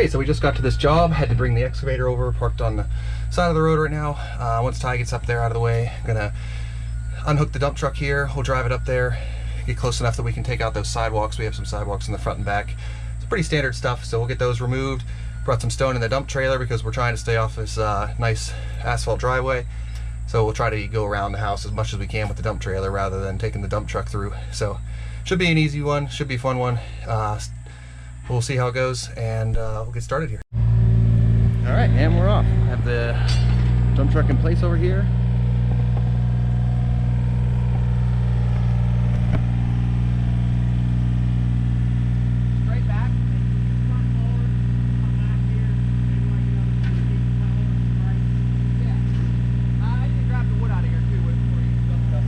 Okay, so we just got to this job. Had to bring the excavator over, parked on the side of the road right now. Once Ty gets up there out of the way, I'm gonna unhook the dump truck here. We'll drive it up there, get close enough that we can take out those sidewalks. We have some sidewalks in the front and back. It's pretty standard stuff, so we'll get those removed. Brought some stone in the dump trailer because we're trying to stay off this nice asphalt driveway. So we'll try to go around the house as much as we can with the dump trailer rather than taking the dump truck through. So should be an easy one, should be a fun one. We'll see how it goes, and we'll get started here. All right, and we're off. I have the dump truck in place over here. Straight back, front forward, come back here, maybe like another 2 feet, right? Yeah. I can grab the wood out of here too before you dump stuff.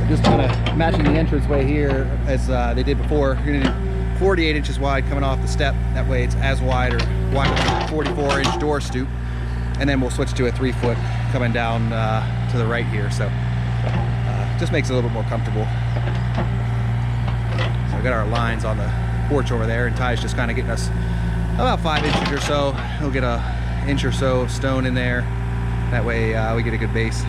Just kind of matching the entranceway here as they did before. You're gonna do 48 inches wide coming off the step. That way it's as wide or wider than a 44-inch door stoop. And then we'll switch to a 3-foot coming down to the right here. So just makes it a little bit more comfortable. So we got our lines on the porch over there, and Ty's just kind of getting us about 5 inches or so. He'll get an inch or so of stone in there. That way we get a good base.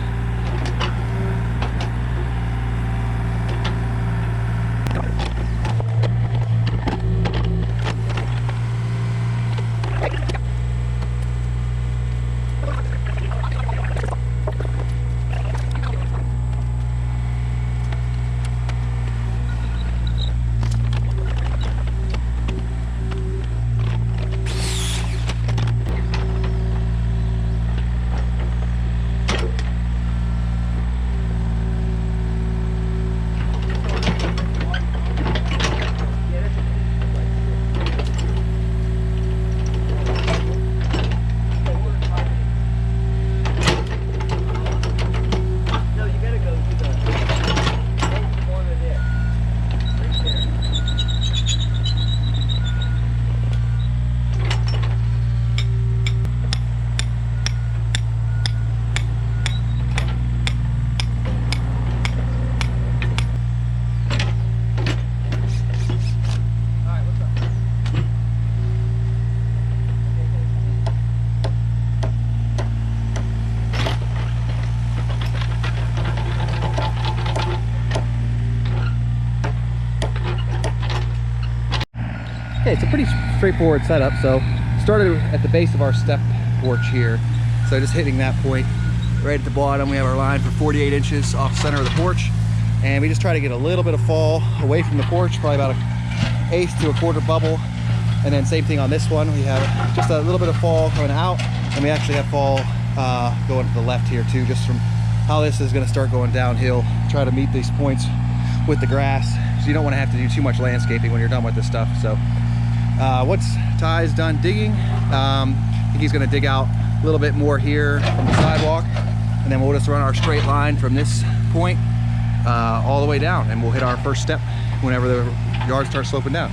Okay, it's a pretty straightforward setup. So started at the base of our step porch here. So just hitting that point right at the bottom, we have our line for 48 inches off the center of the porch. And we just try to get a little bit of fall away from the porch, probably about an eighth to a quarter bubble. And then same thing on this one, we have just a little bit of fall coming out, and we actually have fall going to the left here too, just from how this is going to start going downhill. Try to meet these points with the grass, so you don't want to have to do too much landscaping when you're done with this stuff. So once Ty's done digging, I think he's going to dig out a little bit more here from the sidewalk, and then we'll just run our straight line from this point all the way down, and we'll hit our first step whenever the yard starts sloping down.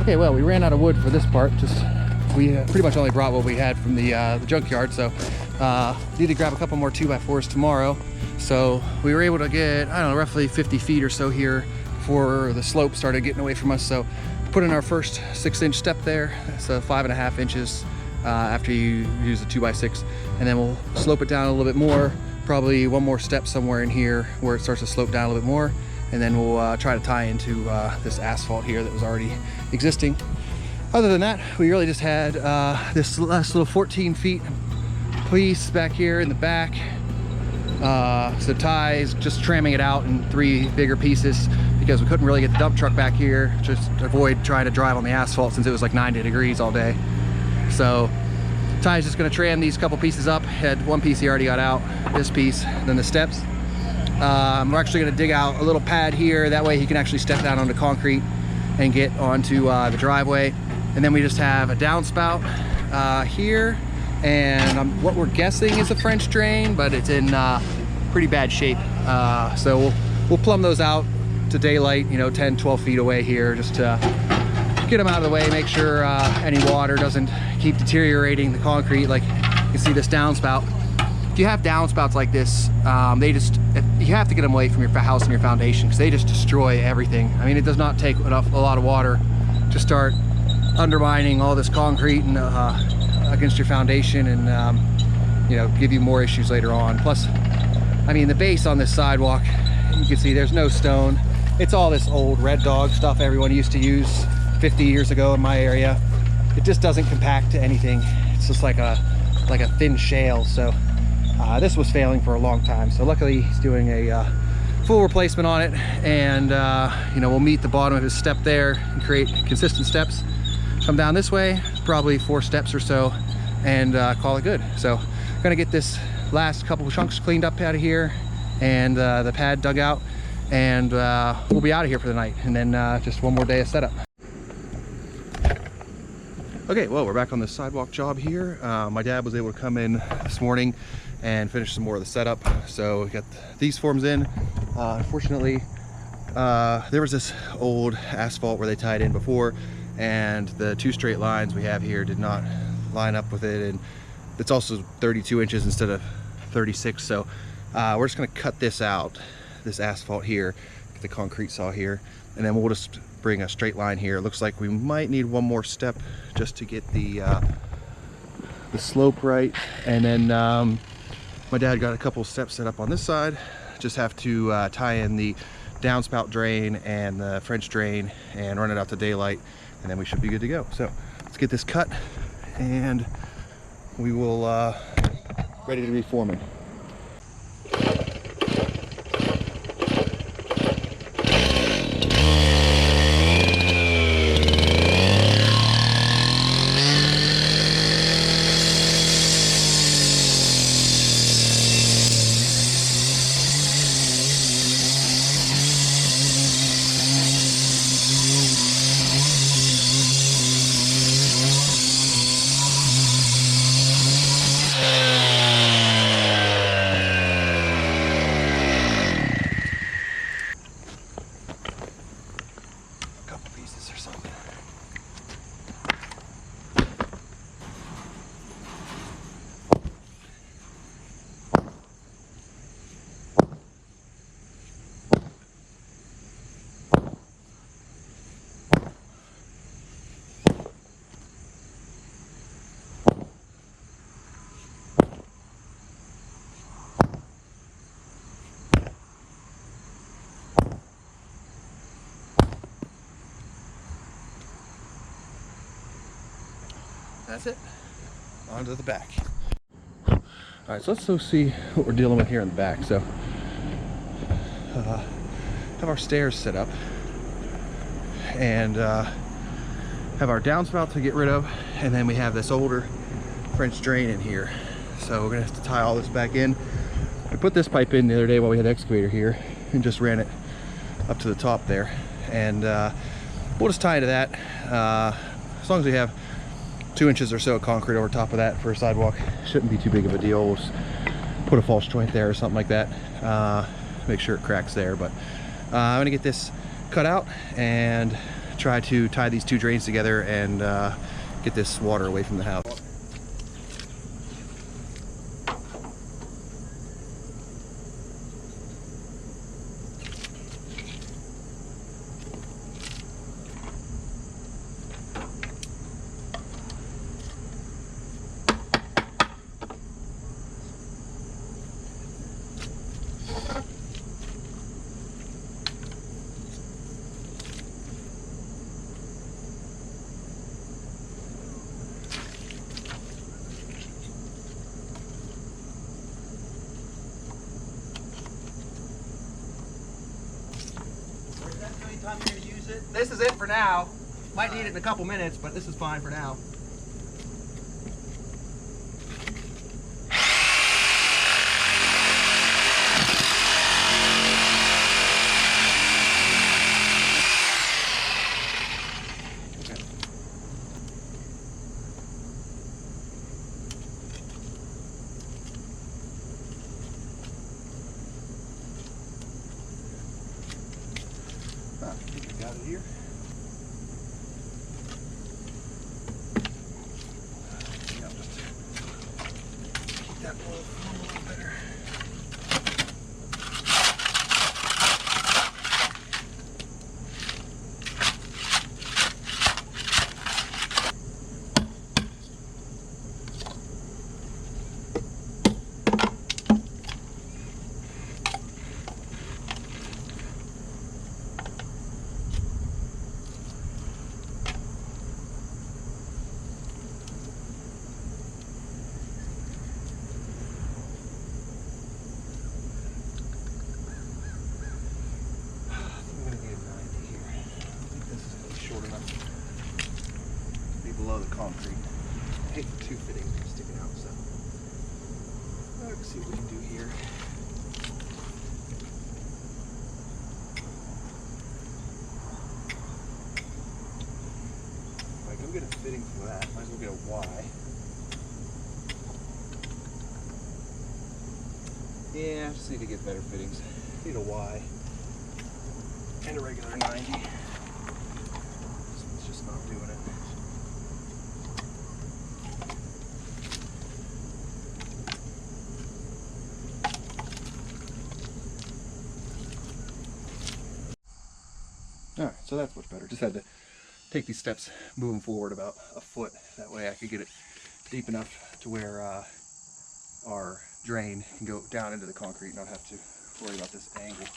Okay, well, we ran out of wood for this part. We pretty much only brought what we had from the junkyard, so need to grab a couple more 2x4s tomorrow. So we were able to get, I don't know, roughly 50 feet or so here before the slope started getting away from us. So put in our first 6-inch step there. So 5.5 inches after you use the 2x6, and then we'll slope it down a little bit more. Probably one more step somewhere in here where it starts to slope down a little bit more, and then we'll try to tie into this asphalt here that was already existing. Other than that, we really just had this last little 14 feet piece back here in the back. So Ty is just tramming it out in 3 bigger pieces because we couldn't really get the dump truck back here, just to avoid trying to drive on the asphalt since it was like 90 degrees all day. So Ty's just gonna tram these couple pieces up. Had one piece he already got out, this piece, then the steps. We're actually gonna dig out a little pad here, that way he can actually step down onto concrete and get onto the driveway. And then we just have a downspout here, and what we're guessing is a French drain, but it's in pretty bad shape. So we'll plumb those out to daylight, you know, 10, 12 feet away here, just to get them out of the way, make sure any water doesn't keep deteriorating the concrete. Like you can see this downspout. If you have downspouts like this, you have to get them away from your house and your foundation because they just destroy everything. I mean, it does not take a lot of water to start undermining all this concrete and against your foundation, and you know, give you more issues later on. Plus, I mean, the base on this sidewalk, you can see there's no stone. It's all this old Red Dog stuff everyone used to use 50 years ago in my area. It just doesn't compact to anything. It's just like a thin shale. So this was failing for a long time. So luckily he's doing a full replacement on it, and you know, we'll meet the bottom of his step there and create consistent steps. Come down this way, probably 4 steps or so, and call it good. So gonna get this last couple of chunks cleaned up out of here, and the pad dug out, and we'll be out of here for the night, and then just one more day of setup. Okay, well, we're back on the sidewalk job here. My dad was able to come in this morning and finish some more of the setup. So we got these forms in. Unfortunately, there was this old asphalt where they tied in before, and the 2 straight lines we have here did not line up with it, and it's also 32 inches instead of 36. So we're just going to cut this out, this asphalt here, get the concrete saw here, and then we'll just bring a straight line here. It looks like we might need one more step just to get the slope right, and then my dad got a couple steps set up on this side. Just have to tie in the downspout drain and the French drain and run it out to daylight, and then we should be good to go. So let's get this cut and we will ready to be foreman. That's it. On to the back. All right, so let's go see what we're dealing with here in the back. So, have our stairs set up, and have our downspout to get rid of, and then we have this older French drain in here. So we're gonna have to tie all this back in. I put this pipe in the other day while we had the excavator here, and just ran it up to the top there, and we'll just tie into that. As long as we have 2 inches or so of concrete over top of that for a sidewalk, shouldn't be too big of a deal. We'll just put a false joint there or something like that, make sure it cracks there. But I'm gonna get this cut out and try to tie these 2 drains together and get this water away from the house. Time you're going to use it. This is it for now. Might need it in a couple minutes, but this is fine for now. I think I got it here. Yeah, I'll just keep that blow a little better. Below the concrete. I hate the 2 fittings sticking out, so let's see what we can do here. If I go get a fitting for that, might as well get a Y. Yeah, I just need to get better fittings. Need a Y and a regular 90. This one's just just not doing it. Alright, so that's much better. Just had to take these steps moving forward about a foot. That way I could get it deep enough to where our drain can go down into the concrete and not have to worry about this angle.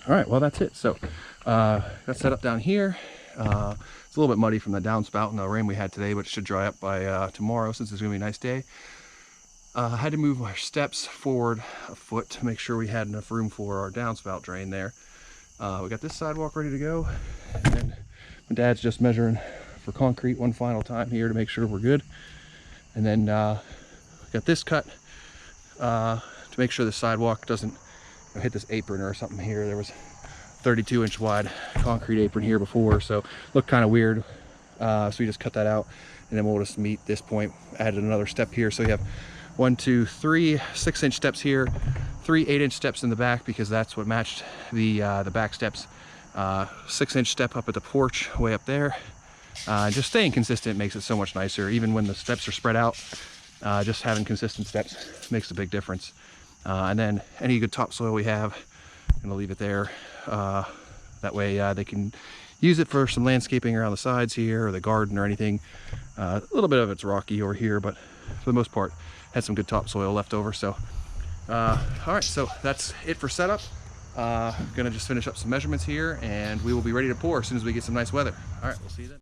All right, well, that's it. So got set up down here. It's a little bit muddy from the downspout and the rain we had today, but it should dry up by tomorrow since it's gonna be a nice day. I had to move our steps forward a foot to make sure we had enough room for our downspout drain there. We got this sidewalk ready to go, and then my dad's just measuring for concrete one final time here to make sure we're good. And then got this cut to make sure the sidewalk doesn't hit this apron or something here. There was 32-inch wide concrete apron here before, so looked kind of weird. So we just cut that out, and then we'll just meet this point, added another step here. So you have 1, 2, 3 6-inch steps here, 3 8-inch steps in the back because that's what matched the back steps. 6-inch step up at the porch way up there. Just staying consistent makes it so much nicer. Even when the steps are spread out, just having consistent steps makes a big difference. And then any good topsoil we have, I'm gonna leave it there. That way they can use it for some landscaping around the sides here or the garden or anything. A little bit of it's rocky over here, but for the most part, had some good topsoil left over. So, all right, so that's it for setup. Gonna just finish up some measurements here, and we will be ready to pour as soon as we get some nice weather. All right, we'll see you then.